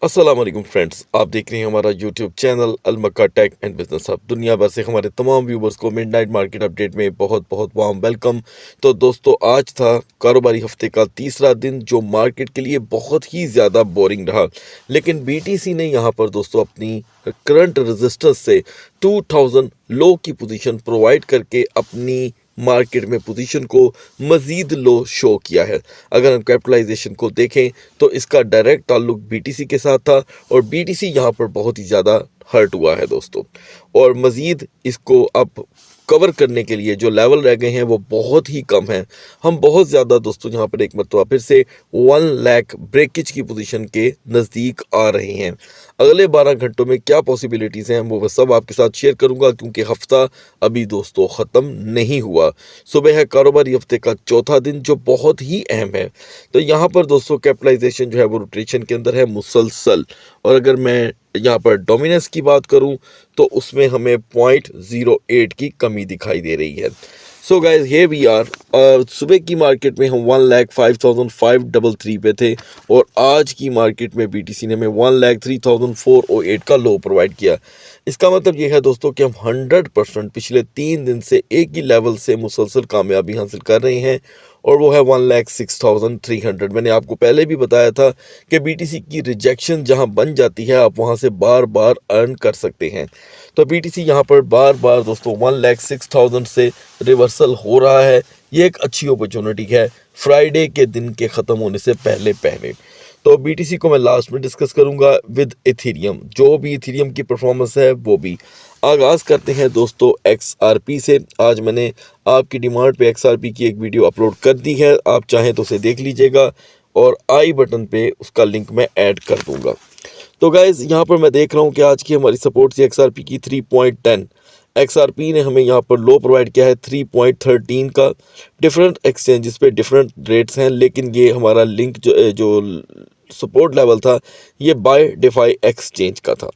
अस्सलाम वालेकुम फ्रेंड्स, आप देख रहे हैं हमारा यूट्यूब चैनल अलमक्का टेक एंड बिजनेस हब। दुनिया भर से हमारे तमाम व्यूवर्स को मिडनाइट मार्केट अपडेट में बहुत बहुत वार्म वेलकम। तो दोस्तों, आज था कारोबारी हफ्ते का तीसरा दिन जो मार्केट के लिए बहुत ही ज़्यादा बोरिंग रहा, लेकिन बीटीसी ने यहाँ पर दोस्तों अपनी करंट रेजिस्टेंस से 2000 लो की पोजीशन प्रोवाइड करके अपनी मार्केट में पोजीशन को मज़ीद लो शो किया है। अगर हम कैपिटलाइजेशन को देखें तो इसका डायरेक्ट ताल्लुक बीटीसी के साथ था और बीटीसी यहाँ पर बहुत ही ज़्यादा हर्ट हुआ है दोस्तों। और मज़ीद इसको अब कवर करने के लिए जो लेवल रह गए हैं वो बहुत ही कम हैं। हम बहुत ज़्यादा दोस्तों यहाँ पर एक मरतबा फिर से 1 लाख ब्रेकेज की पोजीशन के नज़दीक आ रहे हैं। अगले 12 घंटों में क्या पॉसिबिलिटीज़ हैं वो सब आपके साथ शेयर करूंगा, क्योंकि हफ्ता अभी दोस्तों ख़त्म नहीं हुआ। सुबह है कारोबारी हफ्ते का चौथा दिन जो बहुत ही अहम है। तो यहाँ पर दोस्तों कैपिटलाइजेशन जो है वो रोटेशन के अंदर है मुसलसल। और अगर मैं यहाँ पर डोमिनेंस की बात करूँ तो उसमें हमें 0.08 की कमी दिखाई दे रही है। So guys here we are. सुबह की मार्केट में हम 1,05,533 पे थे और आज की मार्केट में बीटीसी ने हमें 1,03,408 का लो प्रोवाइड किया। इसका मतलब ये है दोस्तों कि हम 100% पिछले 3 दिन से एक ही लेवल से मुसलसल कामयाबी हासिल कर रहे हैं और वो है 1,06,300। मैंने आपको पहले भी बताया था कि बीटीसी की रिजेक्शन जहां बन जाती है आप वहां से बार बार अर्न कर सकते हैं। तो बीटीसी यहां पर बार बार दोस्तों 1,06,000 से रिवर्सल हो रहा है। ये एक अच्छी अपॉर्चुनिटी है फ्राइडे के दिन के ख़त्म होने से पहले पहले। तो बीटीसी को मैं लास्ट में डिस्कस करूंगा विद इथेरियम, जो भी इथेरियम की परफॉर्मेंस है वो भी। आगाज़ करते हैं दोस्तों एक्सआरपी से। आज मैंने आपकी डिमांड पे एक्सआरपी की एक वीडियो अपलोड कर दी है, आप चाहें तो उसे देख लीजिएगा और आई बटन पे उसका लिंक मैं ऐड कर दूंगा। तो गाइज़ यहाँ पर मैं देख रहा हूँ कि आज की हमारी सपोर्ट थी एक्सआरपी की 3.10। एक्सआरपी ने हमें यहाँ पर लो प्रोवाइड किया है 3.13 का। डिफरेंट एक्सचेंजेस पे डिफरेंट रेट्स हैं, लेकिन ये हमारा लिंक जो सपोर्ट लेवल था ये बाय डिफाई एक्सचेंज का था।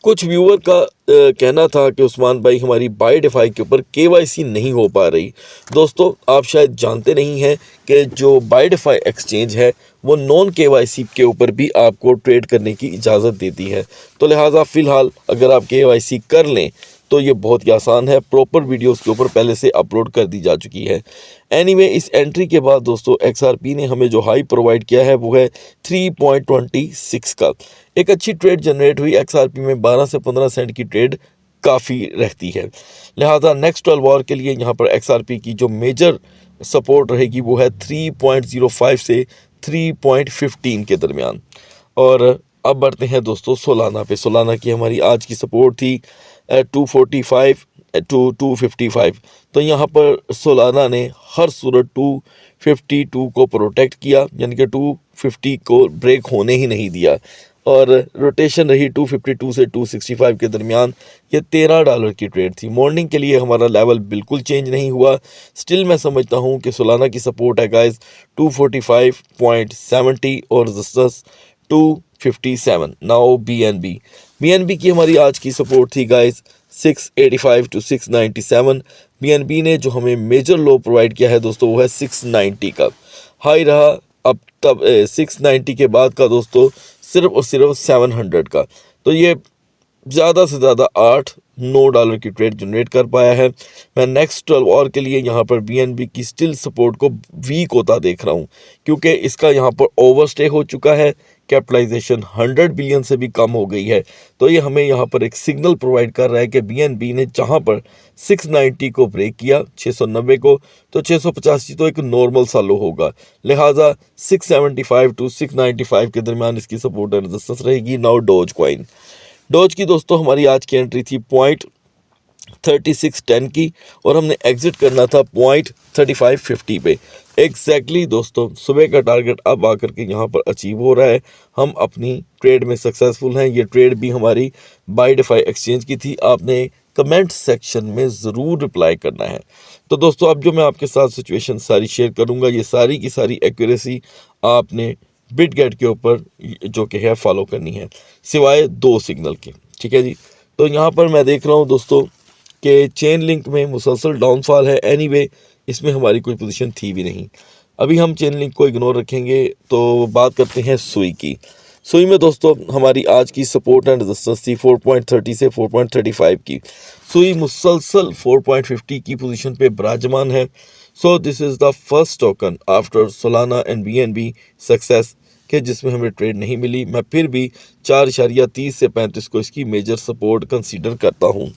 कुछ व्यूअर का कहना था कि उस्मान भाई हमारी बाय डिफाई के ऊपर केवाईसी नहीं हो पा रही। दोस्तों, आप शायद जानते नहीं हैं कि जो बाय डिफाई एक्सचेंज है वो नॉन केवाईसी के ऊपर भी आपको ट्रेड करने की इजाज़त देती है। तो लिहाजा फ़िलहाल अगर आप केवाईसी कर लें तो ये बहुत ही आसान है। प्रॉपर वीडियोस के ऊपर पहले से अपलोड कर दी जा चुकी है। एनीवे, इस एंट्री के बाद दोस्तों एक्सआरपी ने हमें जो हाई प्रोवाइड किया है वो है 3.26 का। एक अच्छी ट्रेड जनरेट हुई एक्सआरपी में। 12 से 15 सेंट की ट्रेड काफ़ी रहती है। लिहाजा नेक्स्ट 12 आवर के लिए यहाँ पर एक्सआरपी की जो मेजर सपोर्ट रहेगी वो है 3.05 से 3.15 के दरमियान। और अब बढ़ते हैं दोस्तों सोलाना पे। सोलाना की हमारी आज की सपोर्ट थी 245 टू 255। तो यहाँ पर सोलाना ने हर सूरत 252 को प्रोटेक्ट किया, यानी कि 250 को ब्रेक होने ही नहीं दिया। और रोटेशन रही 252 से 265 के दरमियान। ये $13 की ट्रेड थी। मॉर्निंग के लिए हमारा लेवल बिल्कुल चेंज नहीं हुआ। स्टिल मैं समझता हूँ कि सोलाना की सपोर्ट है गाइस 245.70 और रेजिस्टेंस 257। नाउ बीएनबी की हमारी आज की सपोर्ट थी गाइस 685 टू 697। बीएनबी ने जो हमें मेजर लो प्रोवाइड किया है दोस्तों वो है 690 का। हाई रहा अब तब 690 के बाद का दोस्तों सिर्फ और सिर्फ 700 का। तो ये ज़्यादा से ज़्यादा $8-9 की ट्रेड जनरेट कर पाया है। मैं नेक्स्ट 12 आवर के लिए यहाँ पर बीएनबी की स्टिल सपोर्ट को वीक होता देख रहा हूँ, क्योंकि इसका यहाँ पर ओवरस्टे हो चुका है। कैपिटलाइजेशन 100 बिलियन से भी कम हो गई है। तो ये हमें यहाँ पर एक सिग्नल प्रोवाइड कर रहा है कि बीएनबी ने जहाँ पर 690 को ब्रेक किया 690 को, तो 685 तो एक नॉर्मल सा लो होगा। लिहाजा 675 टू 695 के दरमियान इसकी सपोर्ट एंड रेजिस्टेंस रहेगी। नाउ डोज की दोस्तों हमारी आज की एंट्री थी 0.3610 की और हमने एग्जिट करना था 0.3550 पे। एग्जैक्टली दोस्तों सुबह का टारगेट अब आकर के यहाँ पर अचीव हो रहा है। हम अपनी ट्रेड में सक्सेसफुल हैं। ये ट्रेड भी हमारी बाय डिफाई एक्सचेंज की थी। आपने कमेंट सेक्शन में ज़रूर रिप्लाई करना है। तो दोस्तों अब जो मैं आपके साथ सिचुएशन सारी शेयर करूँगा ये सारी की सारी एक्यूरेसी आपने बिटगेट के ऊपर जो कि है फॉलो करनी है, सिवाय 2 सिग्नल के। ठीक है जी। तो यहाँ पर मैं देख रहा हूँ दोस्तों कि चेन लिंक में मुसलसल डाउनफॉल है। एनीवे, इसमें हमारी कोई पोजीशन थी भी नहीं। अभी हम चेन लिंक को इग्नोर रखेंगे तो बात करते हैं सुई की। सुई में दोस्तों हमारी आज की सपोर्ट एंड रेजिस्टेंस थी 4.30 से 4.35 की। सुई मुसलसल 4.50 की पोजीशन पे विराजमान है। So this is the first token after Solana and BNB success के जिसमें हमें ट्रेड नहीं मिली। मैं फिर भी 4.30 से 35 को इसकी मेजर सपोर्ट कंसीडर करता हूँ।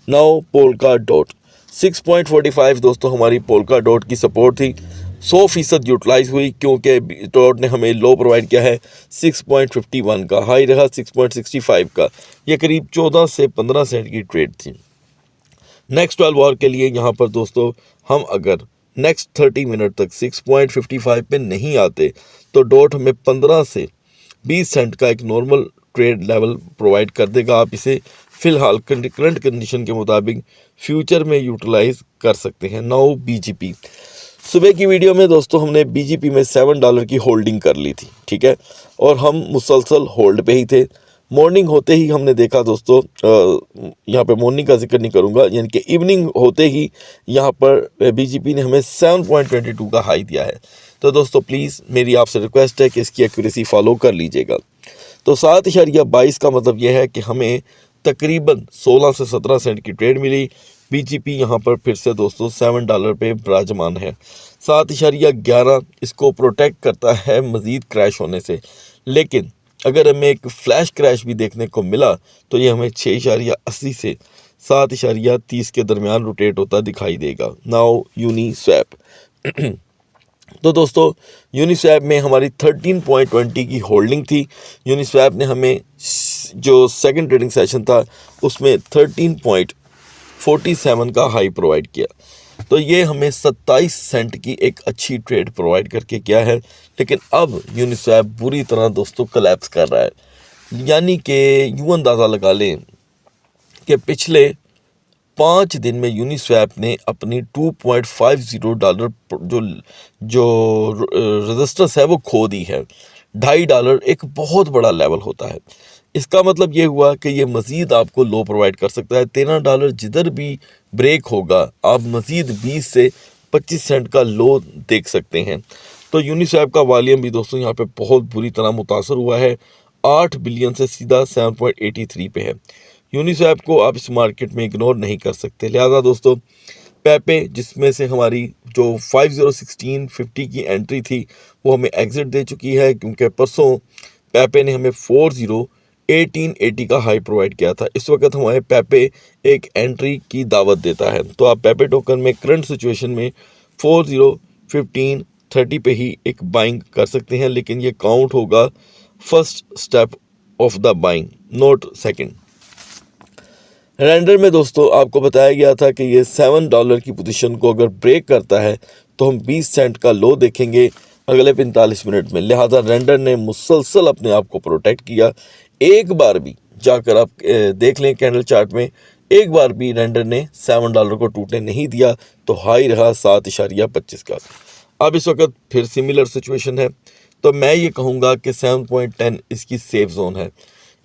नाउ पोल्का डॉट 6.45 दोस्तों हमारी पोल्का डॉट की सपोर्ट थी, 100% यूटिलाइज हुई क्योंकि डॉट ने हमें लो प्रोवाइड किया है 6.51 का, हाई रहा 6.65 का। ये करीब 14 से 15 सेंट की ट्रेड थी। नेक्स्ट 12 आवर के लिए यहाँ पर दोस्तों हम अगर नेक्स्ट 30 मिनट तक 6.55 पे नहीं आते तो डॉट हमें 15 से 20 सेंट का एक नॉर्मल ट्रेड लेवल प्रोवाइड कर देगा। आप इसे फिलहाल करंट कंडीशन के मुताबिक फ्यूचर में यूटिलाइज कर सकते हैं। नाउ BGP, सुबह की वीडियो में दोस्तों हमने BGP में $7 की होल्डिंग कर ली थी, ठीक है, और हम मुसलसल होल्ड पे ही थे। मॉर्निंग होते ही हमने देखा दोस्तों, यहाँ पे मॉर्निंग का जिक्र नहीं करूँगा, यानी कि इवनिंग होते ही यहाँ पर BGP ने हमें 7.22 का हाई दिया है। तो दोस्तों प्लीज़ मेरी आपसे रिक्वेस्ट है कि इसकी एक्यूरेसी फॉलो कर लीजिएगा। तो 7.22 का मतलब यह है कि हमें तकरीबन 16 से 17 सेंट की ट्रेड मिली। BGP यहाँ पर फिर से दोस्तों $7 पे विराजमान है। 7.11 इसको प्रोटेक्ट करता है मज़ीद क्रैश होने से, लेकिन अगर हमें एक फ्लैश क्रैश भी देखने को मिला तो ये हमें 6.80 से 7.30 के दरमियान रोटेट होता दिखाई देगा। नाउ यूनिस्वैप तो दोस्तों यूनिस्वैप में हमारी 13.20 की होल्डिंग थी। यूनिस्वैप ने हमें जो सेकंड ट्रेडिंग सेशन था उसमें 13.47 का हाई प्रोवाइड किया, तो ये हमें 27 सेंट की एक अच्छी ट्रेड प्रोवाइड करके किया है। लेकिन अब यूनिस्वैप बुरी तरह दोस्तों कोलैप्स कर रहा है, यानी कि यूँ अंदाज़ा लगा लें कि पिछले 5 दिन में यूनिस्वैप ने अपनी $2.50 जो रेजिस्टेंस है वो खो दी है। $2.50 एक बहुत बड़ा लेवल होता है। इसका मतलब ये हुआ कि ये मज़ीद आपको लो प्रोवाइड कर सकता है। $13 जिधर भी ब्रेक होगा आप मज़ीद 20 से 25 सेंट का लो देख सकते हैं। तो यूनिस्वैप का वॉल्यूम भी दोस्तों यहाँ पे बहुत बुरी तरह मुतासर हुआ है, 8 बिलियन से सीधा 7.83 पे है। यूनिस्वैप को आप इस मार्केट में इग्नोर नहीं कर सकते। लिहाजा दोस्तों पेपे, जिसमें से हमारी जो 501650 की एंट्री थी वो हमें एग्जिट दे चुकी है, क्योंकि परसों पेपे ने हमें 1880 का हाई प्रोवाइड किया था। इस वक्त हमारे पेपे एक एंट्री की दावत देता है, तो आप पेपे टोकन में करंट सिचुएशन में 401530 पे ही एक बाइंग कर सकते हैं, लेकिन ये काउंट होगा first step of the buying, not second. Render में दोस्तों आपको बताया गया था कि ये $7 की पोजीशन को अगर ब्रेक करता है तो हम 20 सेंट का लो देखेंगे अगले 45 मिनट में। लिहाजा रेंडर ने मुसलसल अपने आप को प्रोटेक्ट किया। एक बार भी जाकर आप देख लें कैंडल चार्ट में, एक बार भी रेंडर ने $7 को टूटने नहीं दिया, तो हाई रहा 7.25 का। अब इस वक्त फिर सिमिलर सिचुएशन है, तो मैं ये कहूँगा कि 7.10 इसकी सेफ जोन है।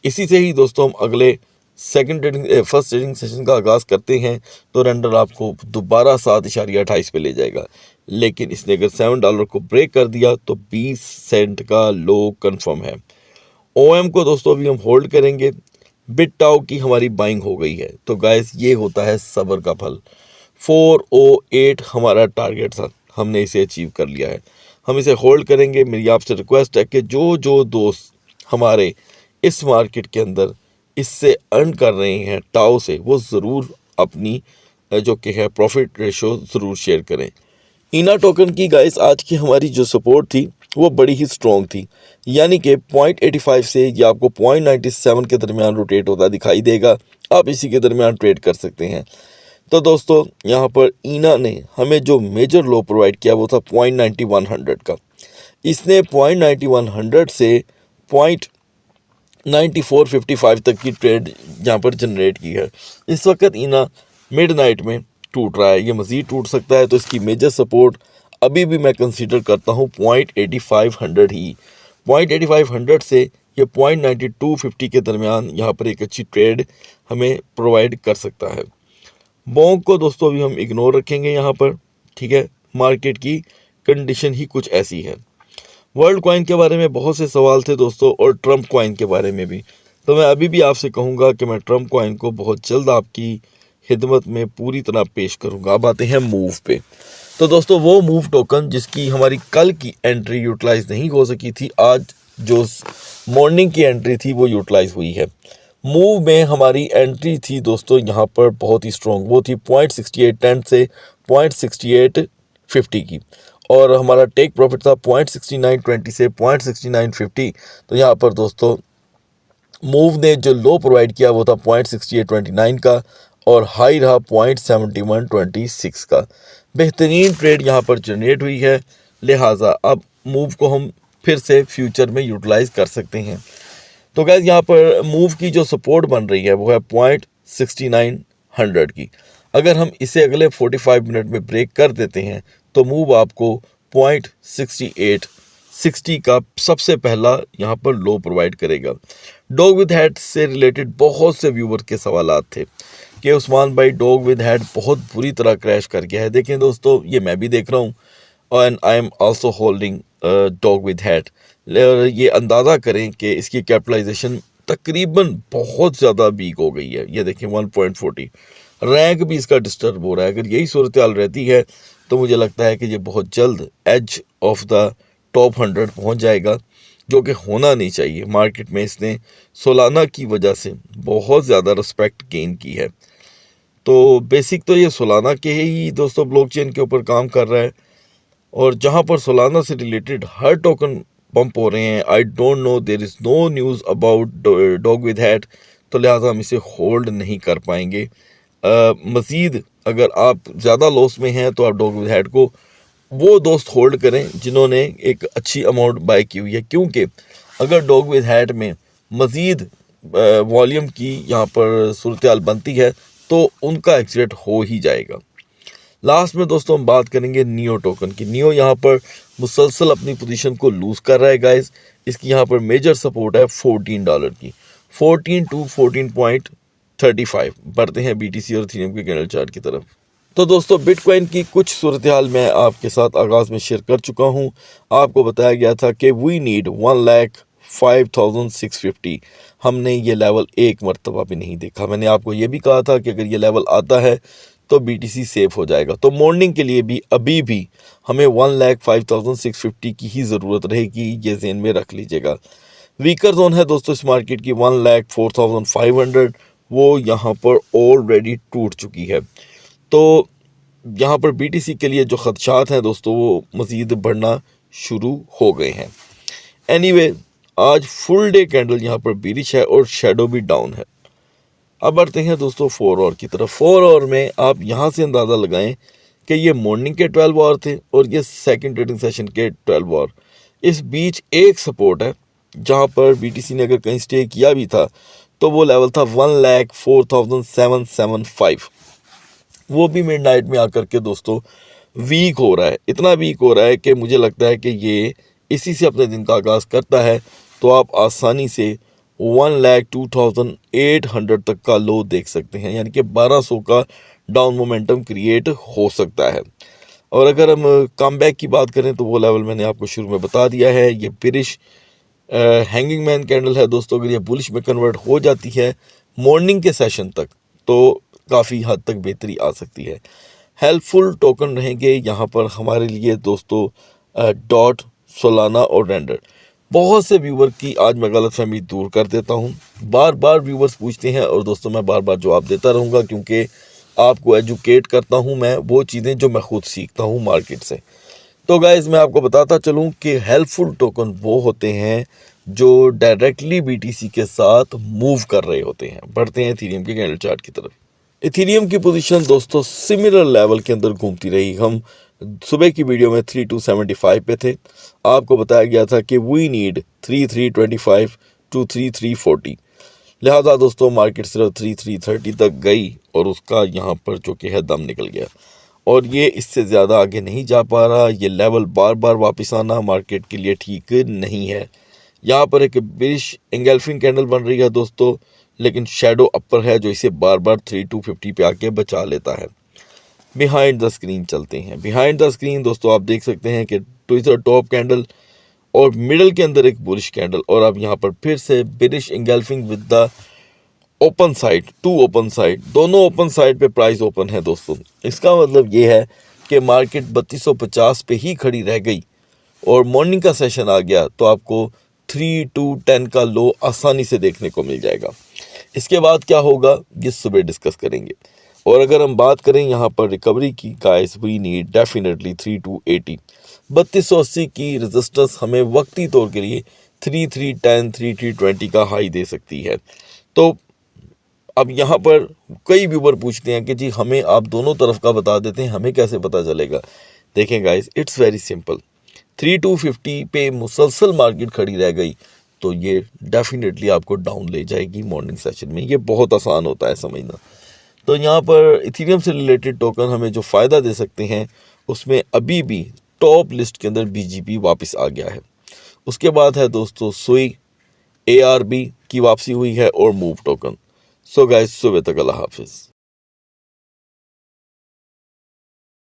इसी से ही दोस्तों हम अगले फर्स्ट ट्रेडिंग सेशन का आगाज़ करते हैं, तो रेंडर आपको दोबारा 7.28 पे ले जाएगा। लेकिन इसने अगर $7 को ब्रेक कर दिया तो 20 सेंट का लो कंफर्म है। OM को दोस्तों अभी हम होल्ड करेंगे। बिटटाओ की हमारी बाइंग हो गई है, तो गाइस ये होता है सब्र का फल। 408 हमारा टारगेट था, हमने इसे अचीव कर लिया है, हम इसे होल्ड करेंगे। मेरी आपसे रिक्वेस्ट है कि जो दोस्त हमारे इस मार्केट के अंदर इससे अर्न कर रहे हैं टाओ से, वो ज़रूर अपनी जो कि है प्रॉफिट रेशो ज़रूर शेयर करें। इना टोकन की गाइस आज की हमारी जो सपोर्ट थी वो बड़ी ही स्ट्रॉन्ग थी, यानी कि 0.85 से ये आपको 0.97 के दरमियान रोटेट होता दिखाई देगा। आप इसी के दरमियान ट्रेड कर सकते हैं। तो दोस्तों यहाँ पर इना ने हमें जो मेजर लो प्रोवाइड किया वो था 0.9100 का। इसने 0.9100 से 0.9455 तक की ट्रेड यहाँ पर जनरेट की है। इस वक्त इना मिडनाइट में टूट रहा है, ये मज़ीद टूट सकता है, तो इसकी मेजर सपोर्ट अभी भी मैं कंसीडर करता हूँ 0.8500 ही। 0.8500 से ये 0.9250 के दरमियान यहाँ पर एक अच्छी ट्रेड हमें प्रोवाइड कर सकता है। बोंग को दोस्तों अभी हम इग्नोर रखेंगे यहाँ पर, ठीक है, मार्केट की कंडीशन ही कुछ ऐसी है। वर्ल्ड कॉइन के बारे में बहुत से सवाल थे दोस्तों, और ट्रम्प कॉइन के बारे में भी। तो मैं अभी भी आपसे कहूँगा कि मैं ट्रम्प कॉइन को बहुत जल्द आपकी खिदमत में पूरी तरह पेश करूँगा। अब आते हैं मूव पे। तो दोस्तों वो मूव टोकन जिसकी हमारी कल की एंट्री यूटिलाइज नहीं हो सकी थी, आज जो मॉर्निंग की एंट्री थी वो यूटिलाइज हुई है। मूव में हमारी एंट्री थी दोस्तों यहाँ पर बहुत ही स्ट्रॉन्ग, वो थी 0.6810 से 0.6850 की, और हमारा टेक प्रॉफिट था 0.6920 से 0.6950। तो यहाँ पर दोस्तों मूव ने जो लो प्रोवाइड किया वो था 0.6829 का, और हाई रहा 0.7126 का। बेहतरीन ट्रेड यहाँ पर जनरेट हुई है, लिहाजा अब मूव को हम फिर से फ्यूचर में यूटिलाइज कर सकते हैं। तो गैस यहाँ पर मूव की जो सपोर्ट बन रही है वो है 0.6900 की। अगर हम इसे अगले 45 मिनट में ब्रेक कर देते हैं तो मूव आपको 0.6860 का सबसे पहला यहाँ पर लो प्रोवाइड करेगा। डॉग विद हेड से रिलेटेड बहुत से व्यूवर के सवालात थे कि उस्मान भाई डॉग विद हेड बहुत बुरी तरह क्रैश कर गया है। देखें दोस्तों, ये मैं भी देख रहा हूँ, and I am also holding dog with head. ये अंदाज़ा करें कि इसकी कैपिटलाइजेशन तकरीबन बहुत ज़्यादा वीक हो गई है। ये देखें 1.40, रैंक भी इसका डिस्टर्ब हो रहा है। अगर यही सूरत हाल रहती है तो मुझे लगता है कि ये बहुत जल्द एज ऑफ द टॉप 100 पहुंच जाएगा, जो कि होना नहीं चाहिए। मार्केट में इसने सोलाना की वजह से बहुत ज़्यादा रिस्पेक्ट गेन की है। तो बेसिक तो ये सोलाना के ही दोस्तों ब्लॉकचेन के ऊपर काम कर रहा है, और जहां पर सोलाना से रिलेटेड हर टोकन पंप हो रहे हैं। I don't know, there is no news about dog with head, तो लिहाजा हम इसे होल्ड नहीं कर पाएंगे। मज़ीद अगर आप ज़्यादा लॉस में हैं तो आप डॉग विद हेड को वो दोस्त होल्ड करें जिन्होंने एक अच्छी अमाउंट बाय की हुई है, क्योंकि अगर डॉग विद हेड में मज़ीद वॉल्यूम की यहाँ पर सूरत हाल बनती है तो उनका एग्जिट हो ही जाएगा। लास्ट में दोस्तों हम बात करेंगे नियो टोकन की। नियो यहाँ पर मुसलसल अपनी पोजीशन को लूज़ कर रहा है गाइस। इसकी यहाँ पर मेजर सपोर्ट है $14 की, 14 to 14.35। बढ़ते हैं BTC और इथेरियम के कैंडल चार्ट की तरफ। तो दोस्तों बिटकॉइन की कुछ सूरत हाल मैं आपके साथ आगाज़ में शेयर कर चुका हूँ। आपको बताया गया था कि वी नीड 1,05,650। हमने ये लेवल एक मरतबा भी नहीं देखा। मैंने आपको ये भी कहा था कि अगर ये लेवल आता है तो BTC सेफ हो जाएगा। तो मॉर्निंग के लिए भी अभी भी हमें 1,05,650 की ही ज़रूरत रहेगी, ये ज़हन में रख लीजिएगा। वीकर जोन है दोस्तों इस मार्केट की 1,04,500, वो यहाँ पर ऑलरेडी टूट चुकी है। तो यहाँ पर BTC के लिए जो खदशात हैं दोस्तों वो मज़ीद बढ़ना शुरू हो गए हैं। एनीवे, आज फुल डे कैंडल यहाँ पर बीरिश है और शेडो भी डाउन है। अब बढ़ते हैं दोस्तों 4 आवर की तरफ। 4 आवर में आप यहाँ से अंदाज़ा लगाएं कि ये मॉर्निंग के 12 आवर थे और ये सेकंड ट्रेडिंग सेशन के 12 आवर। इस बीच एक सपोर्ट है जहाँ पर BTC ने अगर कहीं स्टे किया भी था तो वो लेवल था 1,04,775। वो भी मिडनाइट में आकर के दोस्तों वीक हो रहा है। इतना वीक हो रहा है कि मुझे लगता है कि ये इसी से अपने दिन का आगाज़ करता है। तो आप आसानी से 1,02,800 तक का लो देख सकते हैं, यानी कि 1200 का डाउन मोमेंटम क्रिएट हो सकता है। और अगर हम कम बैक की बात करें तो वो लेवल मैंने आपको शुरू में बता दिया है। ये बिरिश हैंगिंग मैन कैंडल है दोस्तों। अगर ये बुलिश में कन्वर्ट हो जाती है मॉर्निंग के सेशन तक तो काफ़ी हद तक बेहतरी आ सकती है। हेल्पफुल टोकन रहेंगे यहाँ पर हमारे लिए दोस्तों डॉट, सोलाना और रेंडर। बहुत से व्यूवर की आज मैं गलतफहमी दूर कर देता हूँ। बार बार व्यूवर्स पूछते हैं और दोस्तों मैं बार बार जवाब देता रहूँगा, क्योंकि आपको एजुकेट करता हूँ मैं वो चीज़ें जो मैं खुद सीखता हूँ मार्केट से। तो गाइज़ मैं आपको बताता चलूँ कि हेल्पफुल टोकन वो होते हैं जो डायरेक्टली BTC के साथ मूव कर रहे होते हैं। बढ़ते हैं इथेरियम के कैंडल चार्ट की तरफ। इथेरियम की पोजीशन दोस्तों सिमिलर लेवल के अंदर घूमती रही। हम सुबह की वीडियो में 3,275 पे थे। आपको बताया गया था कि वी नीड 3,325 to 3,340। लिहाजा दोस्तों मार्केट सिर्फ 3,330 तक गई और उसका यहाँ पर जो कि है दम निकल गया, और ये इससे ज़्यादा आगे नहीं जा पा रहा। ये लेवल बार बार वापस आना मार्केट के लिए ठीक नहीं है। यहाँ पर एक बिरिश एंगल्फिंग कैंडल बन रही है दोस्तों, लेकिन शेडो अपर है जो इसे बार बार 3,250 पे आके बचा लेता है। बिहाइंड द स्क्रीन चलते हैं। बिहाइंड द स्क्रीन दोस्तों आप देख सकते हैं कि ट्विटर टॉप कैंडल और मिडल के अंदर एक बुलिश कैंडल, और अब यहाँ पर फिर से bearish engulfing with the open side, to open side, दोनों ओपन साइड पे प्राइस ओपन है दोस्तों। इसका मतलब ये है कि मार्केट 3250 पे ही खड़ी रह गई और मॉर्निंग का सेशन आ गया तो आपको 3210 का लो आसानी से देखने को मिल जाएगा। इसके बाद क्या होगा ये सुबह डिस्कस करेंगे। और अगर हम बात करें यहाँ पर रिकवरी की, गाइस वी नीड डेफिनेटली 3280, 3280 की रेजिस्टेंस हमें वक्ती तौर के लिए 3310 3320 का हाई दे सकती है। तो अब यहाँ पर कई व्यूवर पूछते हैं कि जी हमें आप दोनों तरफ का बता देते हैं, हमें कैसे पता चलेगा। देखें गाइस, इट्स वेरी सिंपल। 3250 पे मुसलसल मार्केट खड़ी रह गई तो ये डेफिनेटली आपको डाउन ले जाएगी मॉर्निंग सेशन में। ये बहुत आसान होता है समझना। तो यहाँ पर इथेरियम से रिलेटेड टोकन हमें जो फ़ायदा दे सकते हैं उसमें अभी भी टॉप लिस्ट के अंदर BGP वापस आ गया है। उसके बाद है दोस्तों सुई, ARB की वापसी हुई है और मूव टोकन। सो गाइस, सुबह तक अल्लाह हाफिज़।